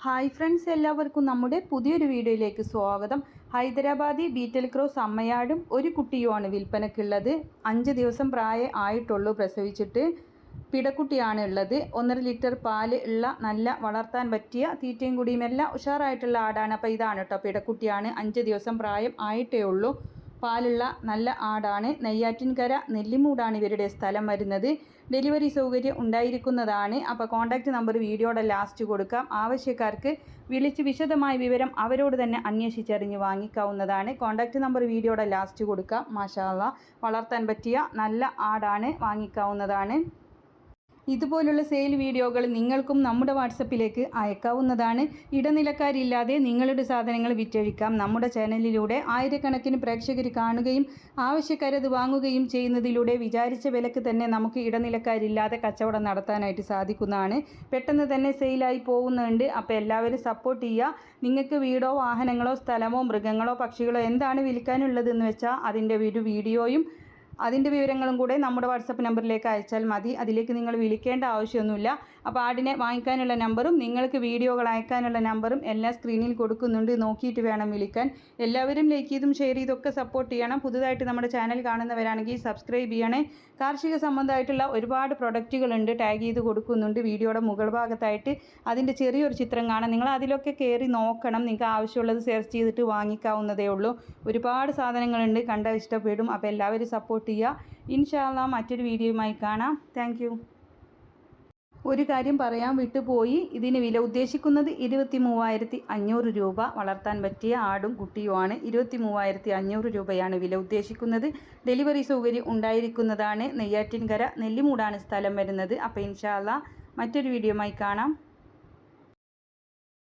Hi friends, എല്ലാവർക്കും നമ്മുടെ പുതിയൊരു വീഡിയോയിലേക്ക് സ്വാഗതം. ഹൈദരാബാദി ബീറ്റൽ ക്രോസ് അമ്മയാടും ഒരു കുട്ടിയുമാണ് വിൽപ്പനക്കുള്ളത്. 5 ദിവസം പ്രായം ആയിട്ടുള്ളൂ പ്രസവിച്ചിട്ട്. പിടക്കുട്ടിയാണ് ഉള്ളത്. 1.5 ലിറ്റർ പാല് ഉള്ള നല്ല വളർത്താൻ പറ്റിയ തീറ്റയും കുടിയും എല്ലാം ഉഷാറായിട്ടുള്ള ആടാണ്. അപ്പോൾ ഇതാണ് കേട്ടോ, പിടക്കുട്ടിയാണ്. 5 ദിവസം പ്രായം ആയിട്ടേ ഉള്ളൂ. പാലുള്ള നല്ല ആടാണ്. നെയ്യാറ്റിൻകര നെല്ലിമൂടാണ് ഇവരുടെ സ്ഥലം വരുന്നത്. ഡെലിവറി സൗകര്യം ഉണ്ടായിരിക്കുന്നതാണ്. അപ്പോൾ കോൺടാക്റ്റ് നമ്പർ വീഡിയോയുടെ ലാസ്റ്റ് കൊടുക്കാം. ആവശ്യക്കാർക്ക് വിളിച്ച് വിശദമായ വിവരം അവരോട് തന്നെ അന്വേഷിച്ചറിഞ്ഞ് വാങ്ങിക്കാവുന്നതാണ്. കോൺടാക്റ്റ് നമ്പർ വീഡിയോയുടെ ലാസ്റ്റ് കൊടുക്കാം. മാഷാ അല്ലാഹ്, വളർത്താൻ പറ്റിയ നല്ല ആടാണ്, വാങ്ങിക്കാവുന്നതാണ്. ഇതുപോലുള്ള സെയിൽ വീഡിയോകൾ നിങ്ങൾക്കും നമ്മുടെ വാട്സപ്പിലേക്ക് അയക്കാവുന്നതാണ്. ഇടനിലക്കാരില്ലാതെ നിങ്ങളുടെ സാധനങ്ങൾ വിറ്റഴിക്കാം. നമ്മുടെ ചാനലിലൂടെ ആയിരക്കണക്കിന് പ്രേക്ഷകർ കാണുകയും ആവശ്യക്കാരത് വാങ്ങുകയും ചെയ്യുന്നതിലൂടെ വിചാരിച്ച വിലക്ക് തന്നെ നമുക്ക് ഇടനിലക്കാരില്ലാതെ കച്ചവടം നടത്താനായിട്ട് സാധിക്കുന്നതാണ്. പെട്ടെന്ന് തന്നെ സെയിലായി പോകുന്നുണ്ട്. അപ്പോൾ എല്ലാവരും സപ്പോർട്ട് ചെയ്യുക. നിങ്ങൾക്ക് വീടോ വാഹനങ്ങളോ സ്ഥലമോ മൃഗങ്ങളോ പക്ഷികളോ എന്താണ് വിൽക്കാനുള്ളതെന്ന് വെച്ചാൽ അതിൻ്റെ ഒരു വീഡിയോയും അതിൻ്റെ വിവരങ്ങളും കൂടെ നമ്മുടെ വാട്സപ്പ് നമ്പറിലേക്ക് അയച്ചാൽ മതി. അതിലേക്ക് നിങ്ങൾ വിളിക്കേണ്ട ആവശ്യമൊന്നുമില്ല. അപ്പോൾ ആടിനെ വാങ്ങിക്കാനുള്ള നമ്പറും നിങ്ങൾക്ക് വീഡിയോകൾ അയക്കാനുള്ള നമ്പറും എല്ലാം സ്ക്രീനിൽ കൊടുക്കുന്നുണ്ട്. നോക്കിയിട്ട് വേണം വിളിക്കാൻ. എല്ലാവരും ലൈക്ക് ചെയ്തും ഷെയർ ചെയ്തൊക്കെ സപ്പോർട്ട് ചെയ്യണം. പുതുതായിട്ട് നമ്മുടെ ചാനൽ കാണുന്നവരാണെങ്കിൽ സബ്സ്ക്രൈബ് ചെയ്യണേ. കാർഷിക സംബന്ധമായിട്ടുള്ള ഒരുപാട് പ്രൊഡക്റ്റുകളുണ്ട്, ടാഗ് ചെയ്ത് കൊടുക്കുന്നുണ്ട്. വീഡിയോയുടെ മുകൾ ഭാഗത്തായിട്ട് അതിൻ്റെ ചെറിയൊരു ചിത്രം കാണാം. നിങ്ങൾ അതിലൊക്കെ കയറി നോക്കണം. നിങ്ങൾക്ക് ആവശ്യമുള്ളത് സെർച്ച് ചെയ്തിട്ട് വാങ്ങിക്കാവുന്നതേ ഉള്ളൂ. ഒരുപാട് സാധനങ്ങളുണ്ട്, കണ്ടാൽ ഇഷ്ടപ്പെടും. അപ്പോൾ എല്ലാവരും സപ്പോർട്ട് ചെയ്യുക. ഇൻഷാ അല്ലാഹ് മറ്റൊരു വീഡിയോയുമായി കാണാം. Thank you. ഒരു കാര്യം പറയാൻ വിട്ടുപോയി. ഇതിന് വില ഉദ്ദേശിക്കുന്നത് 23,500 രൂപ. വളർത്താൻ പറ്റിയ ആടും കുട്ടിയുമാണ്. 23,500 രൂപയാണ് വില ഉദ്ദേശിക്കുന്നത്. ഡെലിവറി സൗകര്യം ഉണ്ടായിരിക്കുന്നതാണ്. നെയ്യാറ്റിൻകര നെല്ലിമൂടാണ് സ്ഥലം വരുന്നത്. അപ്പോൾ ഇൻഷാ അല്ലാഹ് മറ്റൊരു വീഡിയോയുമായി കാണാം.